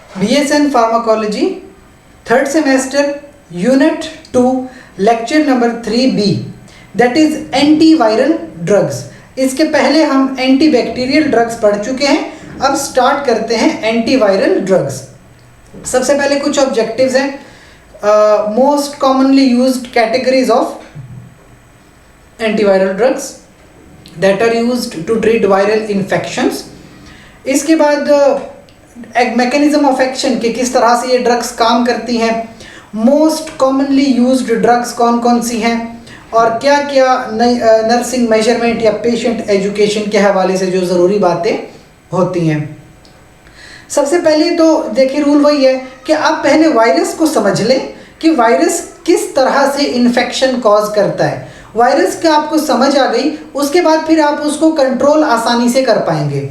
BSN Pharmacology, third semester, Unit 2, Lecture number 3B, that is antiviral drugs. इसके पहले हम antibacterial drugs पढ़ चुके हैं, अब स्टार्ट करते हैं एंटीवायरल ड्रग्स। सबसे पहले कुछ ऑब्जेक्टिव्स हैं। Most commonly used categories of antiviral drugs that are used to treat viral infections. इसके बाद मैकेनिज्म ऑफ एक्शन कि किस तरह से ये ड्रग्स काम करती हैं, मोस्ट कॉमनली यूज्ड ड्रग्स कौन कौन सी हैं, और क्या क्या नर्सिंग मेजरमेंट या पेशेंट एजुकेशन के हवाले से जो ज़रूरी बातें होती हैं। सबसे पहले तो देखिए रूल वही है कि आप पहले वायरस को समझ लें कि वायरस किस तरह से इन्फेक्शन कॉज करता है। वायरस का आपको समझ आ गई, उसके बाद फिर आप उसको कंट्रोल आसानी से कर पाएंगे।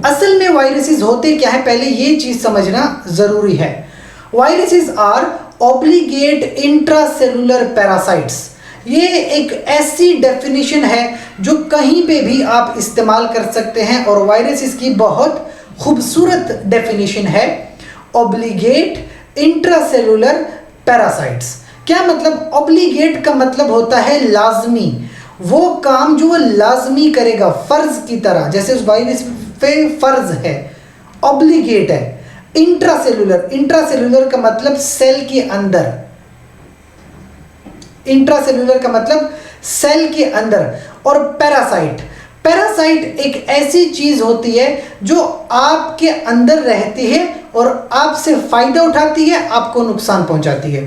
असल में वायरसेस होते क्या है, पहले ये चीज़ समझना ज़रूरी है। Viruses are obligate intracellular parasites. ये एक ऐसी डेफिनेशन है जो कहीं पे भी आप इस्तेमाल कर सकते हैं और वायरसेस की बहुत खूबसूरत डेफिनेशन है, ऑब्लिगेट इंट्रासेलुलर पैरासाइट्स। क्या मतलब? ऑब्लिगेट का मतलब होता है लाजमी, वो काम जो लाजमी करेगा फर्ज की तरह, जैसे उस वायरस पे फर्ज है, ऑब्लिगेट है। इंट्रासेलुलर, इंट्रासेलुलर का मतलब सेल के अंदर, इंट्रासेलुलर का मतलब सेल के अंदर। और पैरासाइट, पैरासाइट एक ऐसी चीज होती है जो आपके अंदर रहती है और आपसे फायदा उठाती है, आपको नुकसान पहुंचाती है।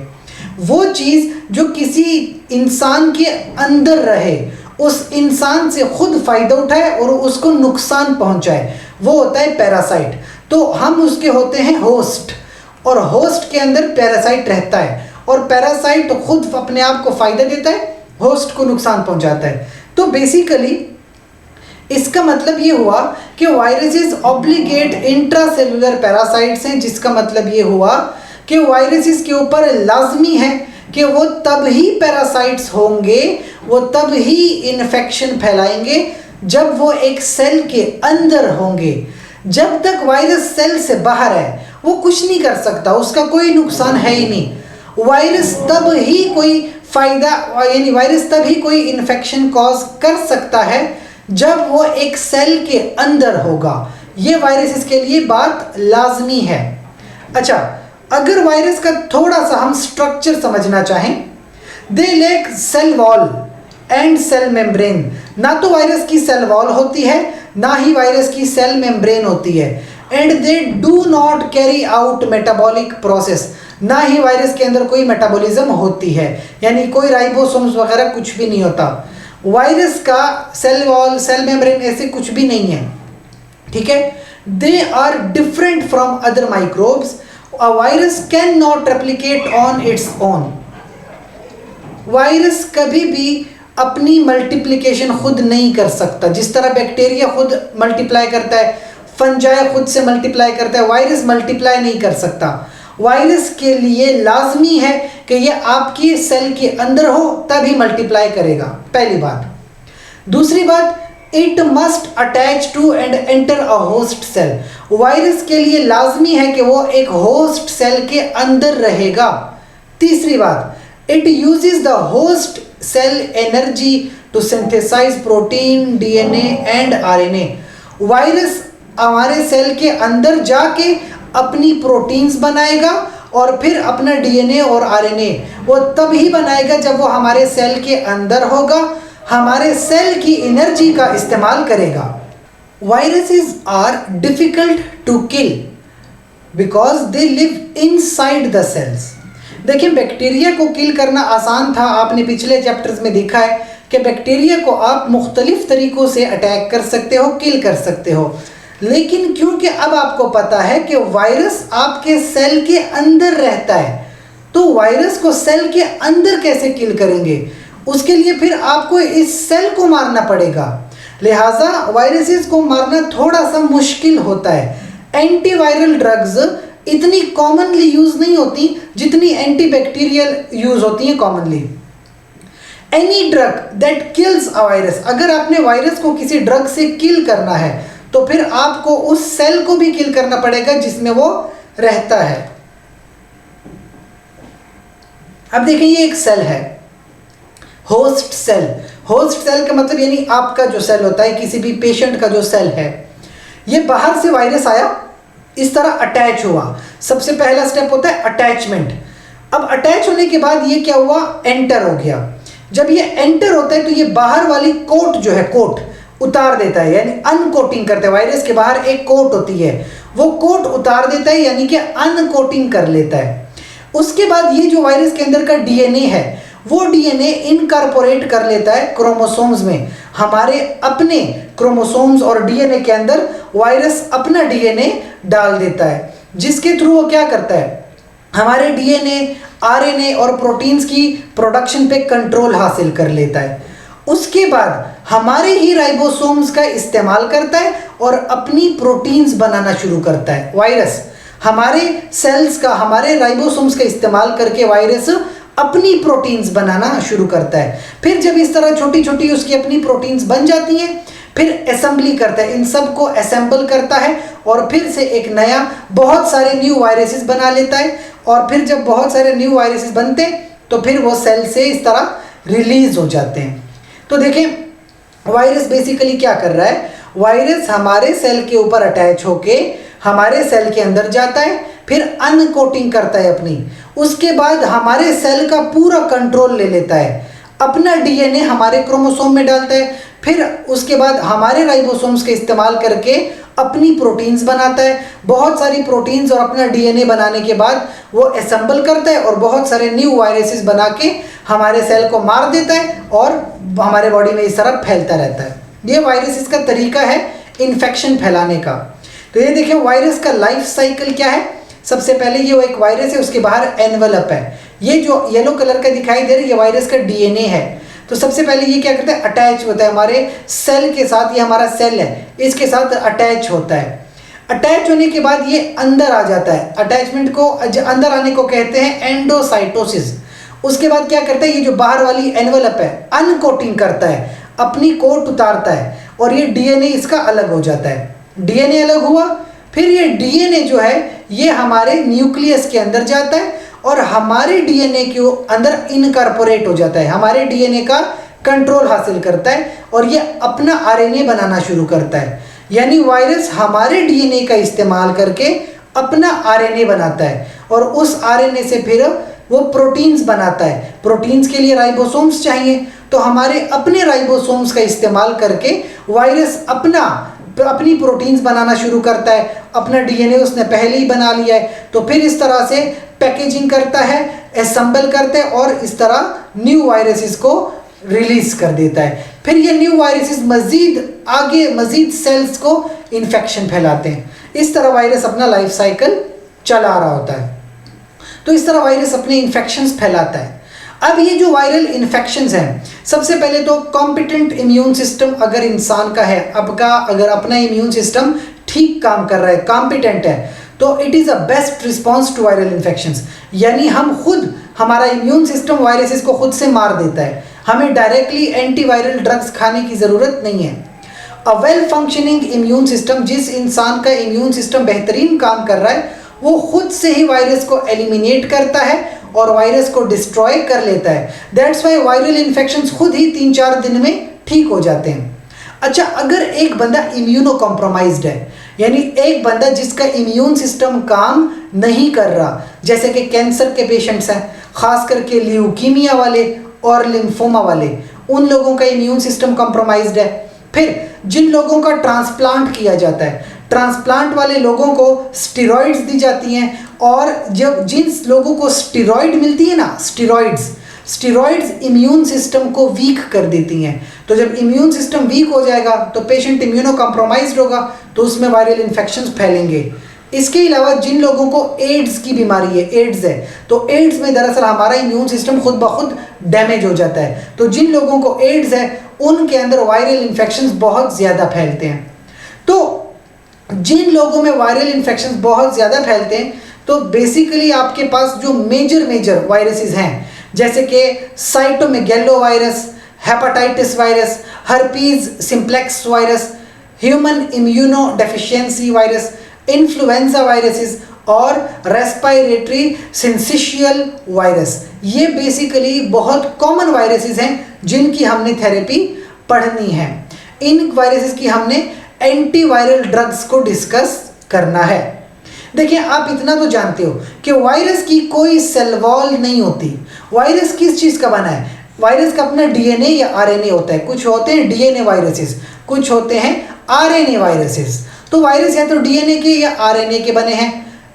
वो चीज जो किसी इंसान के अंदर रहे, उस इंसान से खुद फायदा उठाए और उसको नुकसान पहुंचाए, वो होता है पैरासाइट। तो हम उसके होते हैं होस्ट, और होस्ट के अंदर पैरासाइट रहता है, और पैरासाइट खुद अपने आप को फायदा देता है, होस्ट को नुकसान पहुंचाता है। तो बेसिकली इसका मतलब ये हुआ कि वायरसेस ऑब्लिगेट इंट्रासेलुलर पैरासाइट्स हैं, जिसका मतलब ये हुआ कि वायरसेस के ऊपर लाजमी है कि वो तब ही पैरासाइट्स होंगे, वो तब ही इन्फेक्शन फैलाएंगे जब वो एक सेल के अंदर होंगे। जब तक वायरस सेल से बाहर है वो कुछ नहीं कर सकता, उसका कोई नुकसान है ही नहीं। वायरस तब ही कोई फायदा, यानी वायरस तब ही कोई इन्फेक्शन कॉज कर सकता है जब वो एक सेल के अंदर होगा। ये वायरस के लिए बात लाजमी है। अच्छा, अगर वायरस का थोड़ा सा हम स्ट्रक्चर समझना चाहें, they lack cell wall and cell membrane. ना तो वायरस की सेल वॉल होती है, ना ही वायरस की सेल मेम्ब्रेन होती है। And they do not carry out metabolic process, ना ही वायरस के अंदर कोई मेटाबॉलिज्म होती है, यानी कोई राइबोसोम्स वगैरह कुछ भी नहीं होता। वायरस का सेल वॉल, सेल मेम्ब्रेन ऐसे कुछ भी नहीं है, ठीक है। They are different from other microbes. A virus cannot replicate on its own. Virus कभी भी अपनी मल्टीप्लिकेशन खुद नहीं कर सकता। जिस तरह बैक्टीरिया खुद मल्टीप्लाई करता है, फंजाई खुद से मल्टीप्लाई करता है, वायरस मल्टीप्लाई नहीं कर सकता। वायरस के लिए लाजमी है कि ये आपकी सेल के अंदर हो तभी मल्टीप्लाई करेगा, पहली बात। दूसरी बात, it must attach to and enter a host cell. Virus के लिए लाजमी है कि वो एक होस्ट सेल के अंदर रहेगा। तीसरी बात, it uses the host cell energy to synthesize protein, DNA and RNA. Virus हमारे सेल के अंदर जाके अपनी प्रोटीन्स बनाएगा और फिर अपना डीएनए और आरएनए वो तब ही बनाएगा जब वो हमारे सेल के अंदर होगा, हमारे सेल की एनर्जी का इस्तेमाल करेगा। Viruses are difficult to kill because they live inside the cells. देखिए, बैक्टीरिया को किल करना आसान था, आपने पिछले चैप्टर्स में देखा है कि बैक्टीरिया को आप मुख्तलिफ तरीक़ों से अटैक कर सकते हो, किल कर सकते हो। लेकिन क्योंकि अब आपको पता है कि वायरस आपके सेल के अंदर रहता है, तो वायरस को सेल के अंदर कैसे किल करेंगे? उसके लिए फिर आपको इस सेल को मारना पड़ेगा। लिहाजा वायरसेस को मारना थोड़ा सा मुश्किल होता है। एंटीवायरल ड्रग्स इतनी कॉमनली यूज नहीं होती जितनी एंटीबैक्टीरियल यूज होती हैं commonly. Any drug that kills a virus, अगर आपने वायरस को किसी ड्रग से किल करना है तो फिर आपको उस सेल को भी किल करना पड़ेगा जिसमें वो रहता है। अब देखिए ये एक सेल है, होस्ट सेल। होस्ट सेल का मतलब यानी आपका जो सेल होता है, किसी भी पेशेंट का जो सेल है, ये बाहर से वायरस आया, इस तरह अटैच हुआ। सबसे पहला स्टेप होता है अटैचमेंट। अब अटैच होने के बाद ये क्या हुआ, एंटर हो गया। जब ये एंटर होता है तो ये बाहर वाली कोट जो है, कोट उतार देता है, यानी अनकोटिंग करता है। वायरस के बाहर एक कोट होती है, वो कोट उतार देता है, यानी कि अनकोटिंग कर लेता है। उसके बाद ये जो वायरस के अंदर का डीएनए है, वो डीएनए इनकॉर्पोरेट कर लेता है क्रोमोसोम्स में। हमारे अपने क्रोमोसोम्स और डीएनए के अंदर वायरस अपना डीएनए डाल देता है, जिसके थ्रू वो क्या करता है, हमारे डीएनए, आरएनए और प्रोटीन्स की प्रोडक्शन पे कंट्रोल हासिल कर लेता है। उसके बाद हमारे ही राइबोसोम्स का इस्तेमाल करता है और अपनी प्रोटीन्स बनाना शुरू करता है। वायरस हमारे सेल्स का, हमारे राइबोसोम्स का इस्तेमाल करके वायरस अपनी प्रोटीन्स बनाना शुरू करता है। फिर जब इस तरह छोटी छोटी उसकी अपनी प्रोटीन्स बन जाती हैं, फिर असेंबली करता है, इन सब को असेंबल करता है और फिर से एक नया, बहुत सारे न्यू वायरसेस बना लेता है। और फिर जब बहुत सारे न्यू वायरसेस बनते हैं तो फिर वो सेल से इस तरह रिलीज हो जाते हैं। तो देखें वायरस बेसिकली क्या कर रहा है, वायरस हमारे सेल के ऊपर अटैच होके हमारे सेल के अंदर जाता है, फिर अनकोटिंग करता है अपनी। उसके बाद हमारे सेल का पूरा कंट्रोल ले लेता है, अपना डीएनए हमारे क्रोमोसोम में डालता है, फिर उसके बाद हमारे राइबोसोम्स का इस्तेमाल करके अपनी प्रोटीन्स बनाता है। बहुत सारी प्रोटीन्स और अपना डीएनए बनाने के बाद वो असेंबल करता है और बहुत सारे न्यू वायरसेस बना के हमारे सेल को मार देता है और हमारे बॉडी में इस तरह फैलता रहता है। ये वायरस इसका तरीका है इन्फेक्शन फैलाने का। तो ये देखिए वायरस का लाइफ साइकिल क्या है। सबसे पहले ये एक वायरस है, उसके बाहर एनवलप है। ये जो येलो कलर का दिखाई दे रहा है, ये वायरस का डीएनए है। तो सबसे पहले ये क्या करता है, अटैच होता है हमारे सेल के साथ। ये हमारा सेल है, इसके साथ अटैच होता है। अटैच होने के बाद ये अंदर आ जाता है। अटैचमेंट को, अंदर आने को कहते हैं एंडोसाइटोसिस। उसके बाद क्या करता है, ये जो बाहर वाली एनवलप है, अनकोटिंग करता है, अपनी कोट उतारता है और ये डीएनए इसका अलग हो जाता है। डीएनए अलग हुआ, फिर ये डीएनए जो है ये हमारे न्यूक्लियस के अंदर जाता है और हमारे डीएनए के अंदर इनकॉर्पोरेट हो जाता है, हमारे डीएनए का कंट्रोल हासिल करता है और ये अपना आरएनए बनाना शुरू करता है। यानी वायरस हमारे डीएनए का इस्तेमाल करके अपना आरएनए बनाता है और उस आरएनए से फिर वो प्रोटीन्स बनाता है। प्रोटीन्स के लिए राइबोसोम्स चाहिए, तो हमारे अपने राइबोसोम्स का इस्तेमाल करके वायरस अपनी प्रोटीन्स बनाना शुरू करता है। अपना डीएनए उसने पहले ही बना लिया है, तो फिर इस तरह से पैकेजिंग करता है, असेंबल करते हैं और इस तरह न्यू वायरसेस को रिलीज कर देता है। फिर ये न्यू वायरसेस मजीद सेल्स को इन्फेक्शन फैलाते हैं। इस तरह वायरस अपना लाइफ साइकिल चला रहा होता है। तो इस तरह वायरस अपने इन्फेक्शंस फैलाता है। अब ये जो वायरल इन्फेक्शंस हैं, सबसे पहले तो कॉम्पिटेंट इम्यून सिस्टम अगर इंसान का है, अगर अपना इम्यून सिस्टम ठीक काम कर रहा है, कॉम्पिटेंट है, तो it is a best response to viral infections. यानी हमारा इम्यून सिस्टम वायरसेस को खुद से मार देता है, हमें डायरेक्टली एंटीवायरल ड्रग्स खाने की ज़रूरत नहीं है। A well functioning immune system, जिस इंसान का इम्यून सिस्टम बेहतरीन काम कर रहा है, वो खुद से ही वायरस को एलिमिनेट करता है और वायरस को डिस्ट्रॉय कर लेता है। दैट्स वाई वायरल इन्फेक्शंस खुद ही 3-4 दिन में ठीक हो जाते हैं। अच्छा, अगर एक बंदा इम्यूनो कॉम्प्रोमाइज्ड है, यानी एक बंदा जिसका इम्यून सिस्टम काम नहीं कर रहा, जैसे कि कैंसर के पेशेंट्स हैं, खास करके ल्यूकीमिया वाले और लिम्फोमा वाले, उन लोगों का इम्यून सिस्टम कॉम्प्रोमाइज्ड है। फिर जिन लोगों का ट्रांसप्लांट किया जाता है, ट्रांसप्लांट वाले लोगों को स्टेरॉइड्स दी जाती हैं, और जब जिन लोगों को स्टेरॉइड मिलती है ना, स्टेरॉइड्स इम्यून सिस्टम को वीक कर देती हैं। तो जब इम्यून सिस्टम वीक हो जाएगा तो पेशेंट इम्यूनो कॉम्प्रोमाइज्ड होगा, तो उसमें वायरल इन्फेक्शंस फैलेंगे। इसके अलावा जिन लोगों को एड्स की बीमारी है, एड्स है, तो एड्स में दरअसल हमारा इम्यून सिस्टम खुद ब खुद डैमेज हो जाता है। तो जिन लोगों को एड्स है उनके अंदर वायरल इन्फेक्शंस बहुत ज़्यादा फैलते हैं। तो जिन लोगों में वायरल इन्फेक्शंस बहुत ज़्यादा फैलते हैं, तो बेसिकली आपके पास जो मेजर वायरसेस हैं, जैसे कि cytomegalo virus, hepatitis virus, herpes simplex virus, human immuno deficiency virus, influenza viruses और रेस्पिरेटरी सिंसिशियल वायरस। ये बेसिकली बहुत कॉमन वायरसेस हैं जिनकी हमने थेरेपी पढ़नी है। इन वायरसेस की हमने एंटीवायरल ड्रग्स को डिस्कस करना है। देखिए, आप इतना तो जानते हो कि वायरस की कोई सेल वॉल नहीं होती। वायरस किस चीज़ का बना है? वायरस का अपना डीएनए या आरएनए होता है। कुछ होते हैं डीएनए वायरसेस, कुछ होते हैं आरएनए वायरसेस। तो वायरस या तो डीएनए के या आरएनए के बने हैं।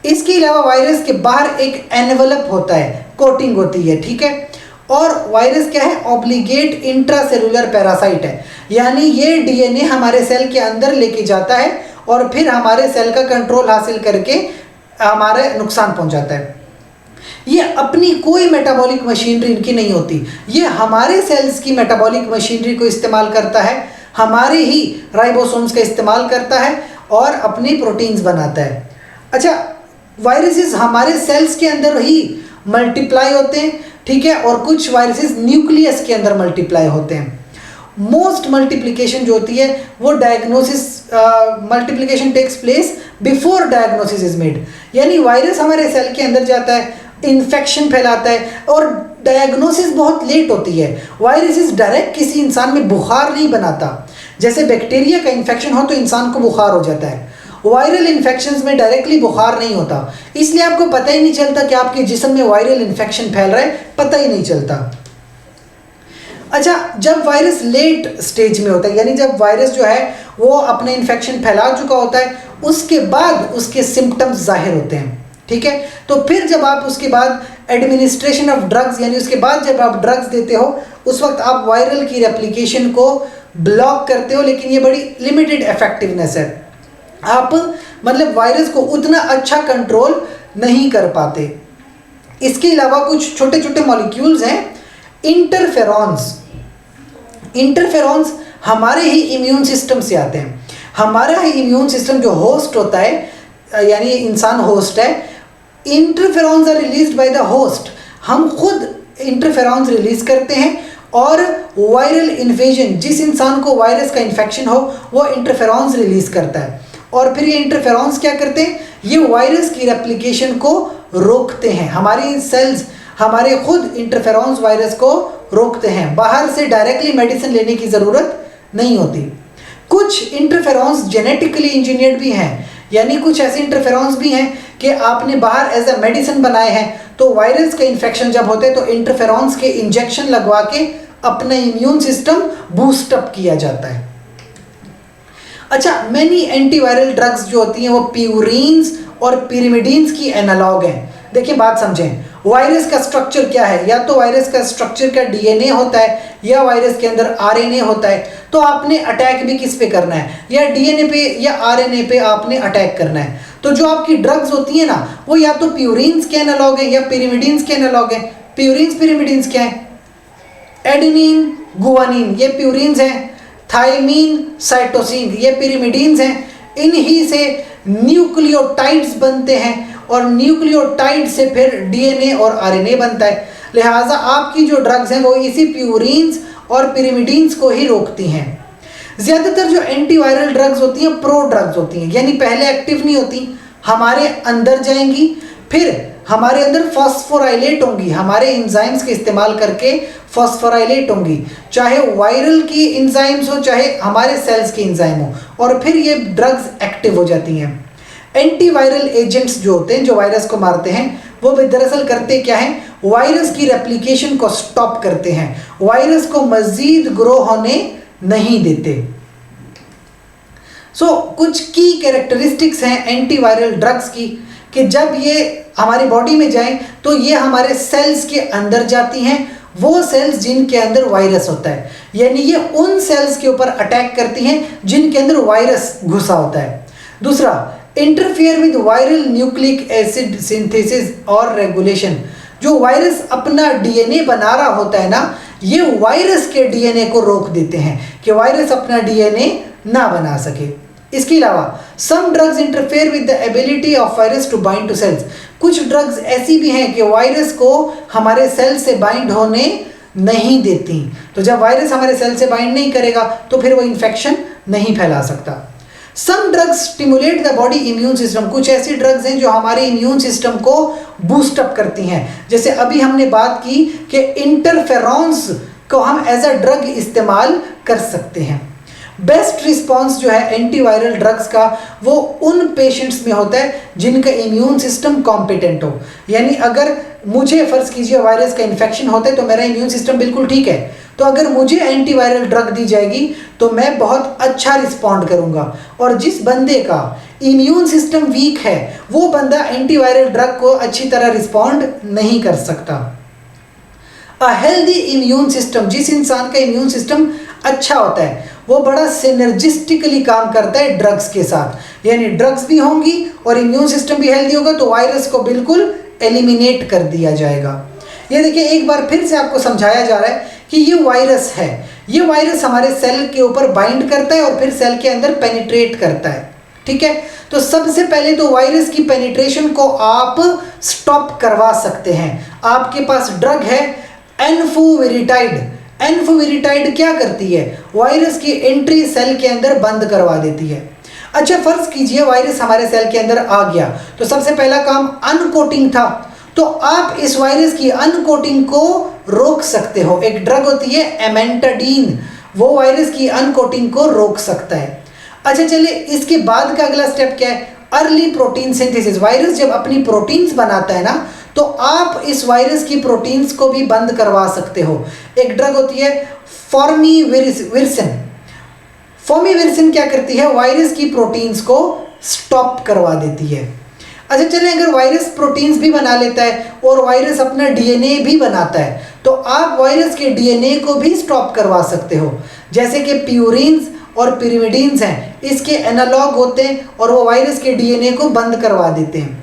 इसके अलावा वायरस के बाहर एक एनवेलप होता है, कोटिंग होती है, ठीक है। और वायरस क्या है? ऑब्लिगेट इंट्रासेलुलर पैरासाइट है, यानी ये डीएनए हमारे सेल के अंदर लेके जाता है और फिर हमारे सेल का कंट्रोल हासिल करके हमारे नुकसान पहुंचाता है। ये अपनी कोई मेटाबॉलिक मशीनरी इनकी नहीं होती, ये हमारे सेल्स की मेटाबॉलिक मशीनरी को इस्तेमाल करता है, हमारे ही राइबोसोम्स का इस्तेमाल करता है और अपनी प्रोटीन्स बनाता है। अच्छा, वायरसेस हमारे सेल्स के अंदर ही मल्टीप्लाई होते हैं, ठीक है, और कुछ वायरसेस न्यूक्लियस के अंदर मल्टीप्लाई होते हैं। मोस्ट मल्टीप्लिकेशन जो होती है वो diagnosis, multiplication takes place before diagnosis is made, यानी वायरस हमारे सेल के अंदर जाता है, इन्फेक्शन फैलाता है और डायग्नोसिस बहुत लेट होती है। वायरसेस डायरेक्ट किसी इंसान में बुखार नहीं बनाता। जैसे बैक्टीरिया का इन्फेक्शन हो तो इंसान को बुखार हो जाता है, वायरल इन्फेक्शंस में डायरेक्टली बुखार नहीं होता, इसलिए आपको पता ही नहीं चलता कि आपके जिस्म में वायरल इन्फेक्शन फैल रहा है, पता ही नहीं चलता। अच्छा, जब वायरस लेट स्टेज में होता है, यानी जब वायरस जो है वो अपने इन्फेक्शन फैला चुका होता है, उसके बाद उसके सिम्टम्स जाहिर होते हैं, ठीक है। तो फिर जब आप उसके बाद एडमिनिस्ट्रेशन ऑफ ड्रग्स, यानी उसके बाद जब आप ड्रग्स देते हो, उस वक्त आप वायरल की रेप्लिकेशन को ब्लॉक करते हो, लेकिन ये बड़ी लिमिटेड इफेक्टिवनेस है। आप मतलब वायरस को उतना अच्छा कंट्रोल नहीं कर पाते। इसके अलावा कुछ छोटे छोटे मॉलिक्यूल्स हैं, इंटरफेरॉन्स। इंटरफेरॉन्स हमारे ही इम्यून सिस्टम से आते हैं। हमारा ही इम्यून सिस्टम जो होस्ट होता है, यानी इंसान होस्ट है, interferons are released by the host. हम खुद इंटरफेरॉन्स रिलीज करते हैं और वायरल इन्वेजन, जिस इंसान को वायरस का इन्फेक्शन हो वो इंटरफेरॉन्स रिलीज करता है और फिर ये इंटरफेरॉन्स क्या करते हैं? ये वायरस की रेप्लिकेशन को रोकते हैं। हमारी सेल्स हमारे खुद इंटरफेरॉन्स वायरस को रोकते हैं, बाहर से डायरेक्टली मेडिसिन लेने की ज़रूरत नहीं होती। कुछ इंटरफेरॉन्स जेनेटिकली इंजीनियर्ड भी हैं, यानी कुछ ऐसे इंटरफेरॉन्स भी हैं कि आपने बाहर एज अ मेडिसिन बनाए हैं, तो वायरस का इन्फेक्शन जब होते हैं तो इंटरफेरॉन्स के इंजेक्शन लगवा के अपना इम्यून सिस्टम बूस्टअप किया जाता है। अच्छा, मैनी एंटीवायरल ड्रग्स जो होती हैं वो प्यूरिन्स और पिरिमिडीन्स की एनालॉग हैं। देखिए, बात समझें, वायरस का स्ट्रक्चर क्या है? या तो वायरस का स्ट्रक्चर का डीएनए होता है या वायरस के अंदर आरएनए होता है। तो आपने अटैक भी किस पे करना है? या डीएनए पे या आरएनए पे आपने अटैक करना है। तो जो आपकी ड्रग्स होती है ना, वो या तो प्यूरिन्स के एनालॉग है या पिरिमिडीन्स के एनालॉग है। प्यूरिन्स पिरिमिडीन्स क्या है? एडेनिन, गुआनिन, ये प्यूरिन्स हैं। थाइमीन, साइटोसिन, ये पिरिमिडीन्स हैं। इन्हीं से न्यूक्लियोटाइड्स बनते हैं और न्यूक्लियोटाइड से फिर डीएनए और आरएनए बनता है। लिहाजा आपकी जो ड्रग्स हैं वो इसी प्यूरिन्स और पिरिमिडीन्स को ही रोकती हैं। ज़्यादातर जो एंटीवायरल ड्रग्स होती हैं प्रो ड्रग्स होती हैं, यानी पहले एक्टिव नहीं होती, हमारे अंदर जाएंगी, फिर हमारे अंदर फॉस्फोराइलेट होंगी, हमारे एंजाइम्स के इस्तेमाल करके फॉस्फोराइलेट होंगी, चाहे वायरल की एंजाइम्स हो चाहे हमारे सेल्स की एंजाइम हो, और फिर ये ड्रग्स एक्टिव हो जाती हैं। एंटीवायरल एजेंट्स जो होते हैं, जो वायरस को मारते हैं, वो भी दरअसल करते क्या हैं? वायरस की रेप्लिकेशन को स्टॉप करते हैं, वायरस को मजीद ग्रो होने नहीं देते। कुछ की कैरेक्टरिस्टिक्स हैं एंटीवायरल ड्रग्स की कि जब ये हमारी बॉडी में जाएं तो ये हमारे सेल्स के अंदर जाती हैं, वो सेल्स जिनके अंदर वायरस होता है, यानी ये उन सेल्स के ऊपर अटैक करती हैं जिनके अंदर वायरस घुसा होता है। दूसरा, interfere with viral nucleic acid synthesis और रेगुलेशन। जो वायरस अपना डीएनए बना रहा होता है ना, ये वायरस के डीएनए को रोक देते हैं कि वायरस अपना डीएनए ना बना सके। इसके अलावा some drugs interfere with the ability of virus to bind to cells. कुछ ड्रग्स ऐसी भी हैं कि वायरस को हमारे सेल से बाइंड होने नहीं देती, तो जब वायरस हमारे सेल से बाइंड नहीं करेगा तो फिर वो इन्फेक्शन नहीं फैला सकता। Some drugs stimulate the body immune system, कुछ ऐसी ड्रग्स हैं जो हमारे इम्यून सिस्टम को बूस्ट अप करती हैं। जैसे अभी हमने बात की कि इंटरफेरॉन्स को हम एज अ ड्रग इस्तेमाल कर सकते हैं। बेस्ट रिस्पॉन्स जो है एंटीवायरल ड्रग्स का वो उन पेशेंट्स में होता है जिनका इम्यून सिस्टम कॉम्पिटेंट हो। यानी अगर मुझे फ़र्ज़ कीजिए वायरस का इन्फेक्शन होता है तो मेरा इम्यून सिस्टम बिल्कुल ठीक है, तो अगर मुझे एंटीवायरल ड्रग दी जाएगी तो मैं बहुत अच्छा रिस्पॉन्ड करूंगा। और जिस बंदे का इम्यून सिस्टम वीक है वो बंदा एंटीवायरल ड्रग को अच्छी तरह रिस्पॉन्ड नहीं कर सकता। अ हेल्दी इम्यून सिस्टम, जिस इंसान का इम्यून सिस्टम अच्छा होता है वो बड़ा सिनर्जिस्टिकली काम करता है ड्रग्स के साथ। यानी ड्रग्स भी होंगी और इम्यून सिस्टम भी हेल्दी होगा तो वायरस को बिल्कुल एलिमिनेट कर दिया जाएगा। ये देखिए एक बार फिर से आपको समझाया जा रहा है कि ये वायरस है, ये वायरस हमारे सेल के ऊपर बाइंड करता है और फिर सेल के अंदर पेनिट्रेट करता है। ठीक है, तो सबसे पहले तो वायरस की पेनिट्रेशन को आप स्टॉप करवा सकते हैं। आपके पास ड्रग है एनफुविरिटाइड। एनफुविरिटाइड क्या करती है? वायरस की एंट्री सेल के अंदर बंद करवा देती है। अच्छा फर्ज कीजिए वायरस हमारे सेल के अंदर आ गया तो सबसे पहला काम अनकोटिंग था, तो आप इस वायरस की अनकोटिंग को रोक सकते हो। एक ड्रग होती है एमेंटाडीन, वो वायरस की अनकोटिंग को रोक सकता है। अच्छा चलिए इसके बाद का अगला स्टेप क्या है? Early protein synthesis. वायरस जब अपनी प्रोटीन्स बनाता है ना तो आप इस वायरस की प्रोटीन्स को भी बंद करवा सकते हो। एक ड्रग होती है फॉर्मीविरिसन। फॉर्मीविरिसन क्या करती है? वायरस की प्रोटीन्स को स्टॉप करवा देती है। अच्छा चलिए अगर वायरस प्रोटीन्स भी बना लेता है और वायरस अपना डीएनए भी बनाता है तो आप वायरस के डीएनए को भी स्टॉप करवा सकते हो। जैसे कि प्यूरिन्स और पिरिमिडीन्स हैं, इसके एनालॉग होते हैं और वो वायरस के डीएनए को बंद करवा देते हैं।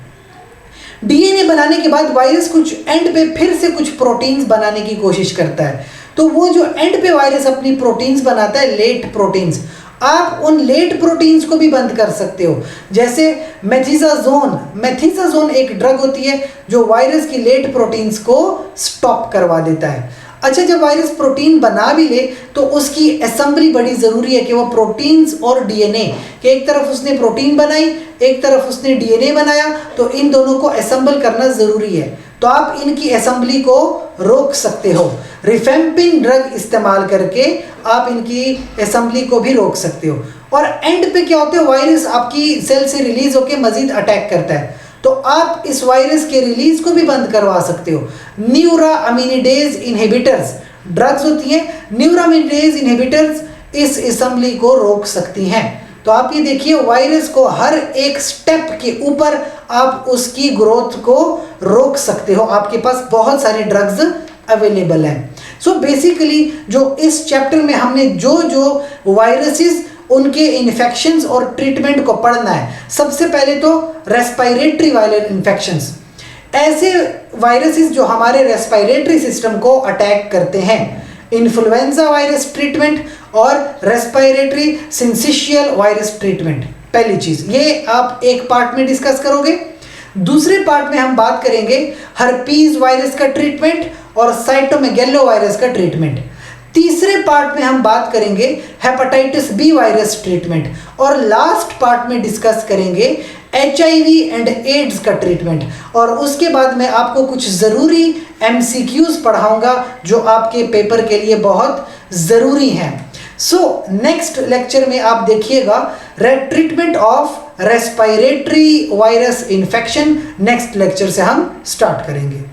डीएनए बनाने के बाद वायरस कुछ एंड पे फिर से कुछ प्रोटीन्स बनाने की कोशिश करता है, तो वो जो एंड पे वायरस अपनी प्रोटीन्स बनाता है लेट प्रोटीन्स, आप उन लेट प्रोटीन्स को भी बंद कर सकते हो। जैसे मेथिसाजोन। मेथिसाजोन एक ड्रग होती है जो वायरस की लेट प्रोटीन्स को स्टॉप करवा देता है। अच्छा जब वायरस प्रोटीन बना भी ले तो उसकी असेंबली बड़ी ज़रूरी है कि वो प्रोटीन्स और डीएनए कि एक तरफ उसने प्रोटीन बनाई एक तरफ उसने डीएनए बनाया, तो इन दोनों को असेंबल करना ज़रूरी है। तो आप इनकी असेंबली को रोक सकते हो। रिफेम्पिन ड्रग इस्तेमाल करके आप इनकी असेंबली को भी रोक सकते हो। और एंड पे क्या होता है? वायरस आपकी सेल से रिलीज होकर मजीद अटैक करता है, तो आप इस वायरस के रिलीज को भी बंद करवा सकते हो। न्यूरामिनिडेज इनहिबिटर्स ड्रग्स होती हैं, न्यूरामिनिडेज इनहिबिटर्स इस असेंबली को रोक सकती हैं। तो आप ये देखिए वायरस को हर एक स्टेप के ऊपर आप उसकी ग्रोथ को रोक सकते हो। आपके पास बहुत सारे ड्रग्स अवेलेबल हैं। सो बेसिकली जो इस चैप्टर में हमने जो वायरसेस उनके इन्फेक्शंस और ट्रीटमेंट को पढ़ना है। सबसे पहले तो रेस्पिरेटरी वायरल इन्फेक्शंस, ऐसे वायरसेस जो हमारे रेस्पिरेटरी सिस्टम को अटैक करते हैं। इन्फ्लुएंजा वायरस ट्रीटमेंट और रेस्पिरेटरी सिंसिशियल वायरस ट्रीटमेंट, पहली चीज़ ये आप एक पार्ट में डिस्कस करोगे। दूसरे पार्ट में हम बात करेंगे हर्पीज वायरस का ट्रीटमेंट और साइटोमेगेलो वायरस का ट्रीटमेंट। तीसरे पार्ट में हम बात करेंगे हेपेटाइटिस बी वायरस ट्रीटमेंट और लास्ट पार्ट में डिस्कस करेंगे HIV एंड एड्स का ट्रीटमेंट। और उसके बाद मैं आपको कुछ ज़रूरी MCQs पढ़ाऊंगा जो आपके पेपर के लिए बहुत ज़रूरी हैं। सो नेक्स्ट लेक्चर में आप देखिएगा treatment of respiratory virus infection. Next lecture से हम स्टार्ट करेंगे।